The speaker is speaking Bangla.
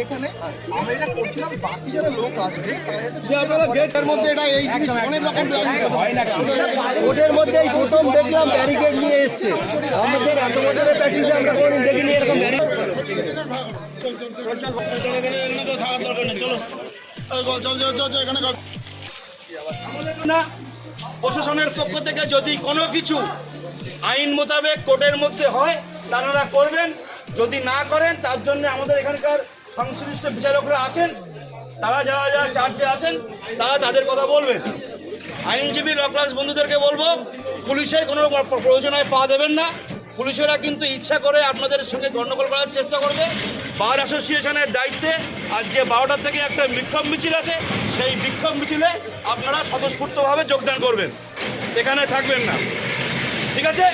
এখানে আমরা এটা করছিলাম, বাকি যারা লোক আসবে গেটের মধ্যে এটা এই জিনিস অনেক রকম ওদের মধ্যে এই প্রথম দেখলাম ব্যারিকেড নিয়ে এসছে। আমাদের এত বছরের প্র্যাকটিসে আমরা কোনদিন দেখিনি এরকম ব্যারিকেড। না, প্রশাসনের পক্ষ থেকে যদি কোনো কিছু আইন মোতাবেক কোর্টের মধ্যে হয় তারা করবেন, যদি না করেন তার জন্য আমাদের এখানকার সংশ্লিষ্ট বিচারকরা আছেন, তারা যারা যারা চার্জে আছেন তারা তাদের কথা বলবেন। আইনজীবী ল ক্লাস বন্ধুদেরকে বলবো, পুলিশের কোনো প্রয়োজনায় পা দেবেন না। পুলিশেরা কিন্তু ইচ্ছা করে আপনাদের সঙ্গে গণ্ডগোল করার চেষ্টা করবে। বার অ্যাসোসিয়েশনের দায়িত্বে আজকে 12টার থেকে একটা বিক্ষোভ মিছিল আছে, সেই বিক্ষোভ মিছিলে আপনারা স্বতঃস্ফূর্তভাবে যোগদান করবেন, এখানে থাকবেন না, ঠিক আছে?